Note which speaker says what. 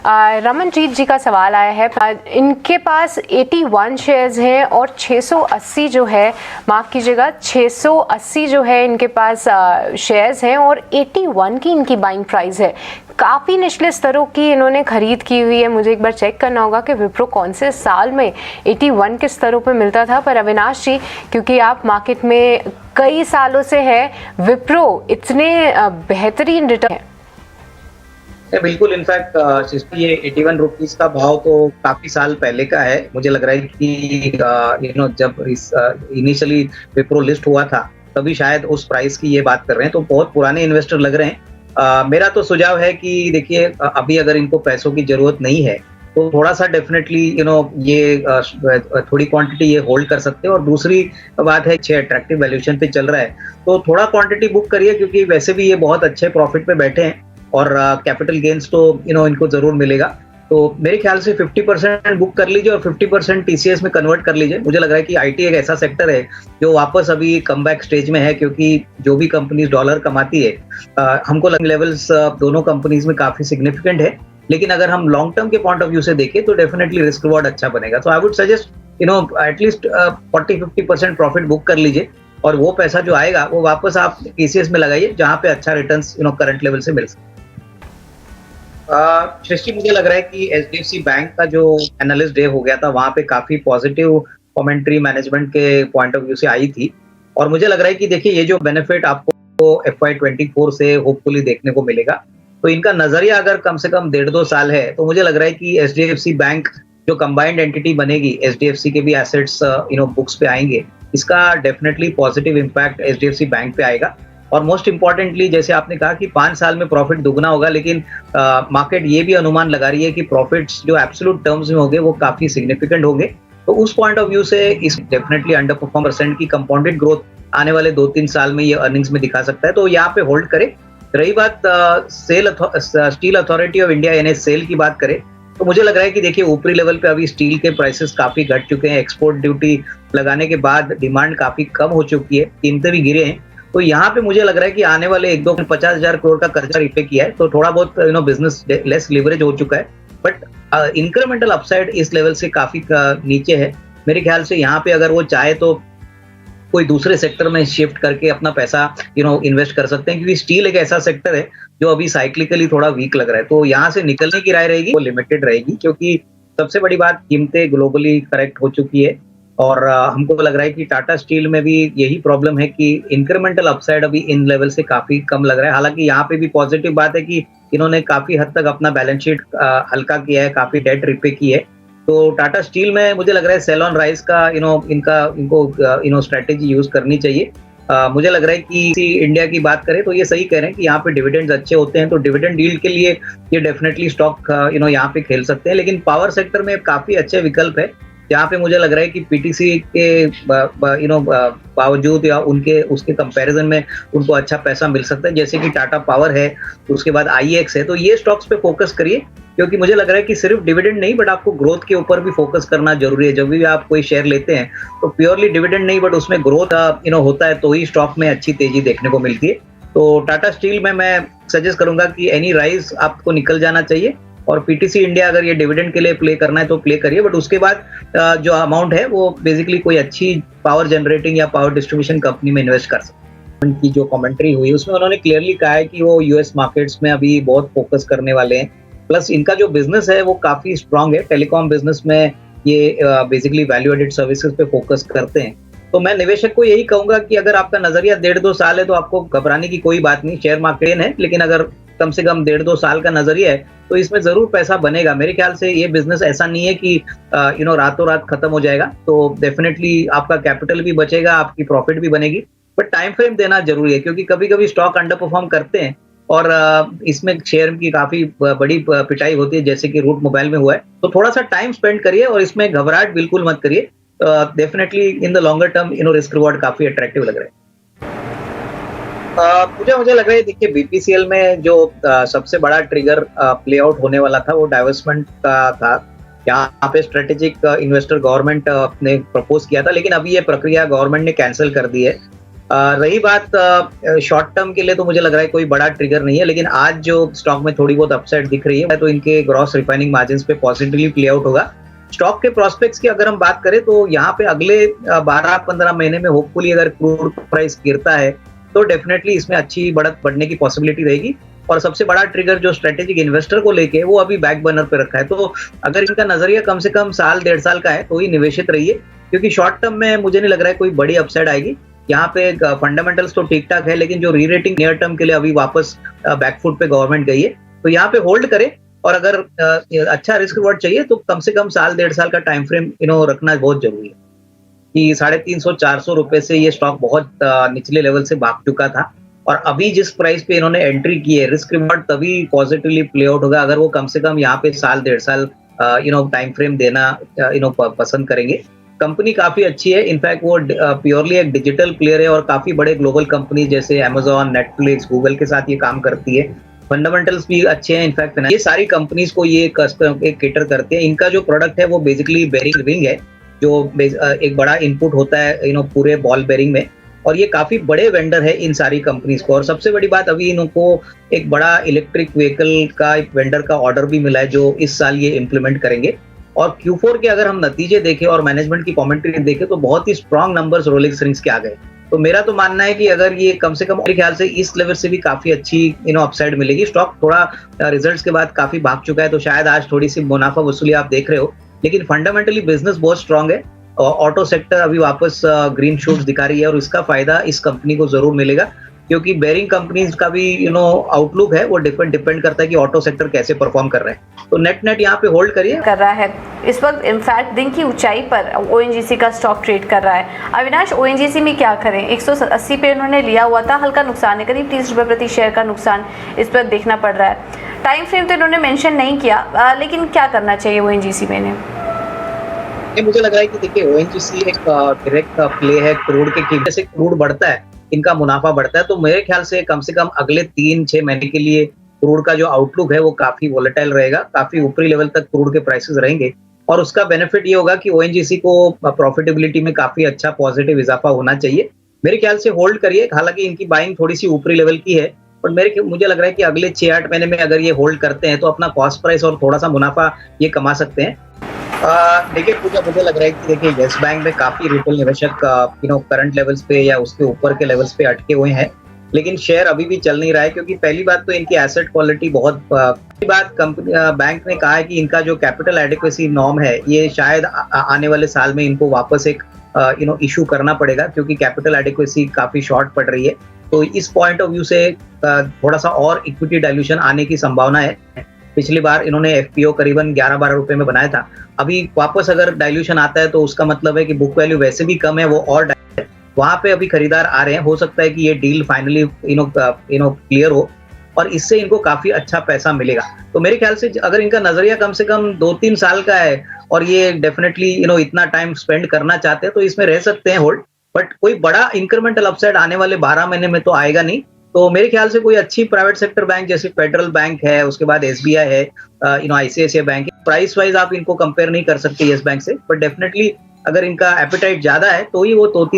Speaker 1: रमनजीत जी का सवाल आया है। इनके पास 81 शेयर्स हैं और 680 जो है, माफ़ कीजिएगा, 680 जो है इनके पास शेयर्स हैं और 81 की इनकी बाइंग प्राइस है। काफ़ी निचले स्तरों की इन्होंने खरीद की हुई है। मुझे एक बार चेक करना होगा कि विप्रो कौन से साल में 81 के स्तरों पे मिलता था। पर अविनाश जी, क्योंकि आप मार्केट में कई सालों से है, विप्रो इतने बेहतरीन रिटर्न है।
Speaker 2: बिल्कुल, इनफैक्ट ये 81 रुपीज का भाव तो काफी साल पहले का है। मुझे लग रहा है कि जब इनिशियली विप्रो लिस्ट हुआ था तभी शायद उस प्राइस की ये बात कर रहे हैं, तो बहुत पुराने इन्वेस्टर लग रहे हैं। मेरा तो सुझाव है कि देखिए, अभी अगर इनको पैसों की जरूरत नहीं है तो थोड़ा सा डेफिनेटली ये थोड़ी क्वांटिटी ये होल्ड कर सकते हैं। और दूसरी बात है, अच्छे अट्रैक्टिव वैल्यूएशन पे चल रहा है तो थोड़ा क्वांटिटी बुक करिए, क्योंकि वैसे भी ये बहुत अच्छे प्रॉफिट पे बैठे हैं और कैपिटल गेन्स तो इनको जरूर मिलेगा। तो मेरे ख्याल से 50% बुक कर लीजिए और 50% टीसीएस में कन्वर्ट कर लीजिए। मुझे लग रहा है कि आईटी एक ऐसा सेक्टर है जो वापस अभी कमबैक स्टेज में है, क्योंकि जो भी कंपनीज डॉलर कमाती है, हमको लेवल्स दोनों कंपनीज में काफी सिग्निफिकेंट है। लेकिन अगर हम लॉन्ग टर्म के पॉइंट ऑफ व्यू से देखें तो डेफिनेटली रिस्क रिवॉर्ड अच्छा बनेगा। So I would suggest at least 40-50% profit book कर लीजिए और वो पैसा जो आएगा वो वापस आप टीसीएस में लगाइए, जहां पे अच्छा रिटर्न्स करंट लेवल से मिल सकते। सृष्टि, मुझे लग रहा है कि एचडीएफसी बैंक का जो एनालिस्ट डे हो गया था वहां पे काफी पॉजिटिव कमेंट्री मैनेजमेंट के पॉइंट ऑफ व्यू से आई थी। और मुझे लग रहा है कि देखिए, ये जो बेनिफिट आपको FY24 से होपफुली देखने को मिलेगा, तो इनका नजरिया अगर कम से कम 1.5-2 साल है तो मुझे लग रहा है कि एचडीएफसी बैंक जो कंबाइंड एंटिटी बनेगी, एचडीएफसी के भी एसेट्स बुक्स पे आएंगे, इसका definitely positive impact HDFC bank पे आएगा। और मोस्ट इंपॉर्टेंटली, जैसे आपने कहा कि 5 साल में प्रॉफिट दुगना होगा, लेकिन मार्केट ये भी अनुमान लगा रही है कि प्रॉफिट्स जो एब्सोल्यूट टर्म्स में होंगे वो काफी सिग्निफिकेंट होंगे। तो उस पॉइंट ऑफ व्यू से इस डेफिनेटली अंडर परफॉर्म % की कंपाउंडेड ग्रोथ आने वाले 2-3 साल में ये अर्निंग्स में दिखा सकता है, तो यहाँ पे होल्ड करे। रही बात स्टील अथॉरिटी ऑफ इंडिया यानी सेल की बात करें, तो मुझे लग रहा है कि देखिए, ऊपरी लेवल पे अभी स्टील के प्राइसेस काफी घट चुके हैं। एक्सपोर्ट ड्यूटी लगाने के बाद डिमांड काफी कम हो चुकी है, कीमतें भी गिरे हैं। तो यहाँ पे मुझे लग रहा है कि आने वाले 1-2 50,000 करोड़ का कर्जा रिपे किया है, तो थोड़ा बहुत बिजनेस लेस लिवरेज हो चुका है। बट इंक्रीमेंटल अपसाइड इस लेवल से काफी नीचे है। मेरे ख्याल से यहाँ पे अगर वो चाहे तो कोई दूसरे सेक्टर में शिफ्ट करके अपना पैसा इन्वेस्ट कर सकते हैं, क्योंकि स्टील एक ऐसा सेक्टर है जो अभी साइक्लिकली थोड़ा वीक लग रहा है। तो यहाँ से निकलने की राय रहेगी वो लिमिटेड रहेगी, क्योंकि सबसे बड़ी बात, कीमतें ग्लोबली करेक्ट हो चुकी है। और हमको लग रहा है कि टाटा स्टील में भी यही प्रॉब्लम है कि इंक्रीमेंटल अपसाइड अभी इन लेवल से काफी कम लग रहा है। हालांकि यहाँ पे भी पॉजिटिव बात है कि इन्होंने काफी हद तक अपना बैलेंस शीट हल्का किया है, काफी डेट रिपे की है। तो टाटा स्टील में मुझे लग रहा है सेल ऑन राइज का इनको स्ट्रेटेजी यूज करनी चाहिए। मुझे लग रहा है कि इंडिया की बात करें तो ये सही कह रहे हैं कि यहाँ पे डिविडेंड्स अच्छे होते हैं, तो डिविडेंड डील के लिए ये डेफिनेटली स्टॉक यहाँ पे खेल सकते हैं। लेकिन पावर सेक्टर में काफी अच्छे विकल्प है, जहाँ पे मुझे लग रहा है कि पीटीसी के बावजूद या उसके कंपैरिजन में उनको अच्छा पैसा मिल सकता है, जैसे कि टाटा पावर है, उसके बाद IEX है। तो ये स्टॉक्स पे फोकस करिए, क्योंकि मुझे लग रहा है कि सिर्फ डिविडेंड नहीं बट आपको ग्रोथ के ऊपर भी फोकस करना जरूरी है। जब भी आप कोई शेयर लेते हैं तो प्योरली डिविडेंड नहीं बट उसमें ग्रोथ होता है, तो ही स्टॉक में अच्छी तेजी देखने को मिलती है। तो टाटा स्टील में मैं सजेस्ट करूंगा कि एनी राइज आपको निकल जाना चाहिए, और पीटीसी इंडिया अगर ये डिविडेंड के लिए प्ले करना है तो प्ले करिए, बट उसके बाद जो अमाउंट है वो बेसिकली कोई अच्छी पावर जनरेटिंग या पावर डिस्ट्रीब्यूशन कंपनी में इन्वेस्ट कर सकते हैं। उनकी जो कमेंट्री हुई उसमें उन्होंने क्लियरली कहा है कि वो यूएस मार्केट्स में अभी बहुत फोकस करने वाले हैं। प्लस इनका जो बिजनेस है वो काफी स्ट्रांग है, टेलीकॉम बिजनेस में ये बेसिकली वैल्यू एडेड सर्विसेज पे फोकस करते हैं। तो मैं निवेशक को यही कहूंगा कि अगर आपका नजरिया 1.5-2 साल है तो आपको घबराने की कोई बात नहीं। शेयर मार्केट है, लेकिन अगर कम से कम 1.5-2 साल का नजरिया है तो इसमें जरूर पैसा बनेगा। मेरे ख्याल से ये बिजनेस ऐसा नहीं है कि रातों रात खत्म हो जाएगा। तो डेफिनेटली आपका कैपिटल भी बचेगा, आपकी प्रॉफिट भी बनेगी, बट टाइम फ्रेम देना जरूरी है, क्योंकि कभी कभी स्टॉक अंडर परफॉर्म करते हैं और इसमें शेयर की काफी बड़ी पिटाई होती है, जैसे कि रूट मोबाइल में हुआ है। तो थोड़ा सा टाइम स्पेंड करिए और इसमें घबराहट बिल्कुल मत करिए। Definitely in the longer term risk reward काफी अट्रैक्टिव लग रहा है। मुझे लग रहा है, देखिए, बीपीसीएल में जो सबसे बड़ा ट्रिगर प्ले आउट होने वाला था वो डाइवर्समेंट का था। यहाँ पे स्ट्रेटेजिक इन्वेस्टर गवर्नमेंट ने प्रपोज किया था, लेकिन अभी ये प्रक्रिया गवर्नमेंट ने कैंसिल कर दी है। रही बात शॉर्ट टर्म के लिए, तो मुझे लग रहा है कोई बड़ा ट्रिगर नहीं है, लेकिन आज जो स्टॉक में थोड़ी बहुत अपसाइड दिख रही है तो इनके ग्रॉस रिफाइनिंग मार्जिन पे पॉजिटिवली प्ले आउट होगा। स्टॉक के प्रोस्पेक्ट्स की अगर हम बात करें तो यहाँ पे अगले 12-15 महीने में होपफुली अगर क्रूड प्राइस गिरता है तो डेफिनेटली इसमें अच्छी बढ़त बढ़ने की पॉसिबिलिटी रहेगी। और सबसे बड़ा ट्रिगर जो स्ट्रेटेजिक इन्वेस्टर को लेके वो अभी बैक बर्नर पे रखा है, तो अगर इनका नजरिया कम से कम साल 1.5 साल का है तो ही निवेशित रहिए, क्योंकि शॉर्ट टर्म में मुझे नहीं लग रहा है कोई बड़ी अपसाइड आएगी। यहाँ पे फंडामेंटल्स तो ठीक ठाक है, लेकिन जो री रेटिंग नियर टर्म के लिए अभी वापस बैकफुट पे गवर्नमेंट गई है, तो यहाँ पे होल्ड करे। और अगर अच्छा रिस्क रिवॉर्ड चाहिए तो कम से कम साल 1.5 साल का टाइम फ्रेम रखना बहुत जरूरी है, कि 350-400 रुपए से ये स्टॉक बहुत निचले लेवल से भाग चुका था, और अभी जिस प्राइस पे इन्होंने एंट्री की है, रिस्क रिवॉर्ड तभी पॉजिटिवली प्ले आउट होगा अगर वो कम से कम यहाँ पे साल 1.5 साल टाइम फ्रेम देना पसंद करेंगे। कंपनी काफी अच्छी है, इनफैक्ट वो प्योरली एक डिजिटल प्लेयर है और काफी बड़े ग्लोबल कंपनी जैसे अमेजोन, नेटफ्लिक्स, गूगल के साथ ये काम करती है। फंडामेंटल्स भी अच्छे हैं, इनफैक्ट ये सारी कंपनीज को ये केटर करते हैं। इनका जो प्रोडक्ट है वो बेसिकली बेरिंग रिंग है, जो एक बड़ा इनपुट होता है पूरे बॉल बेरिंग में, और ये काफी बड़े वेंडर है इन सारी कंपनीज को। और सबसे बड़ी बात, अभी इनको एक बड़ा इलेक्ट्रिक व्हीकल का एक वेंडर का ऑर्डर भी मिला है जो इस साल ये इम्प्लीमेंट करेंगे। और Q4 के अगर हम नतीजे देखें और मैनेजमेंट की कमेंट्री देखें तो बहुत ही स्ट्रॉन्ग नंबर्स रोलेक्स रिंग्स के आ गए। तो मेरा तो मानना है कि अगर ये कम से कम, मेरे ख्याल से इस लेवल से भी काफी अच्छी अपसाइड मिलेगी। स्टॉक थोड़ा रिजल्ट्स के बाद काफी भाग चुका है, तो शायद आज थोड़ी सी मुनाफा वसूली आप देख रहे हो, लेकिन फंडामेंटली बिजनेस बहुत स्ट्रांग है। ऑटो सेक्टर अभी वापस ग्रीन शूट्स दिखा रही है और इसका फायदा इस कंपनी को जरूर मिलेगा, क्योंकि बेरिंग कंपनीज का भी आउटलुक है वो डिपेंड करता है कि ऑटो सेक्टर कैसे परफॉर्म कर रहे हैं। तो नेट यहाँ पे होल्ड करिए।
Speaker 3: कर रहा है इस वक्त, इनफैक्ट दिन की ऊंचाई पर ONGC का स्टॉक ट्रेड कर रहा है। अविनाश, ONGC में क्या करें? 180 पे उन्होंने लिया हुआ था, हल्का नुकसान है, करीब 30 रुपये प्रति शेयर का नुकसान इस पर देखना पड़ रहा है। टाइम फ्रेम तो इन्होंने मेंशन नहीं किया, लेकिन क्या करना चाहिए ONGC में इन्हें?
Speaker 2: मुझे लग रहा है कि देखिए ONGC एक डायरेक्ट प्ले है क्रूड के, जैसे क्रूड बढ़ता है इनका मुनाफा बढ़ता है, तो मेरे ख्याल से कम अगले 3-6 महीने के लिए क्रूड का जो आउटलुक है वो काफी वोलेटाइल रहेगा, काफी ऊपरी लेवल तक क्रूड के प्राइसेस रहेंगे, और उसका बेनिफिट ये होगा कि ONGC को प्रॉफिटेबिलिटी में काफी अच्छा पॉजिटिव इजाफा होना चाहिए। मेरे ख्याल से होल्ड करिए, हालांकि इनकी बाइंग थोड़ी सी ऊपरी लेवल की है, पर मुझे लग रहा है कि अगले 6-8 महीने में अगर ये होल्ड करते हैं तो अपना कॉस्ट प्राइस और थोड़ा सा मुनाफा ये कमा सकते हैं। देखिए मुझे लग रहा है कि देखिए येस बैंक में काफी रिटेल निवेशक करंट लेवल्स पे या उसके ऊपर के लेवल्स पे अटके हुए हैं, लेकिन शेयर अभी भी चल नहीं रहा है, क्योंकि पहली बात तो इनकी एसेट क्वालिटी बहुत, पहली बात कंपनी बैंक ने कहा है कि इनका जो कैपिटल एडिक्वेसी नॉर्म है ये शायद आने वाले साल में इनको वापस एक इशू करना पड़ेगा, क्योंकि कैपिटल एडिक्वेसी काफी शॉर्ट पड़ रही है। तो इस पॉइंट ऑफ व्यू से थोड़ा सा और इक्विटी डाइल्यूशन आने की संभावना है। पिछली बार इन्होंने FPO करीबन 11-12 रुपए में बनाया था, अभी वापस अगर डाइल्यूशन आता है तो उसका मतलब है कि बुक वैल्यू वैसे भी कम है, वो और वहां पे अभी खरीदार आ रहे हैं। हो सकता है कि ये डील फाइनली क्लियर हो और इससे इनको काफी अच्छा पैसा मिलेगा। तो मेरे ख्याल से अगर इनका नजरिया कम से कम 2-3 साल का है और ये डेफिनेटली इतना टाइम स्पेंड करना चाहते हैं तो इसमें रह सकते हैं होल्ड, बट कोई बड़ा इंक्रीमेंटल अपसाइड आने वाले 12 महीने में तो आएगा नहीं। तो मेरे ख्याल से कोई अच्छी प्राइवेट सेक्टर बैंक जैसे फेडरल बैंक है, उसके बाद SBI है, ICICI बैंक है, प्राइस वाइज आप इनको कंपेयर नहीं कर सकते येस बैंक से, बट डेफिनेटली अगर इनका एपेटाइट ज्यादा है तो ही वो 2-3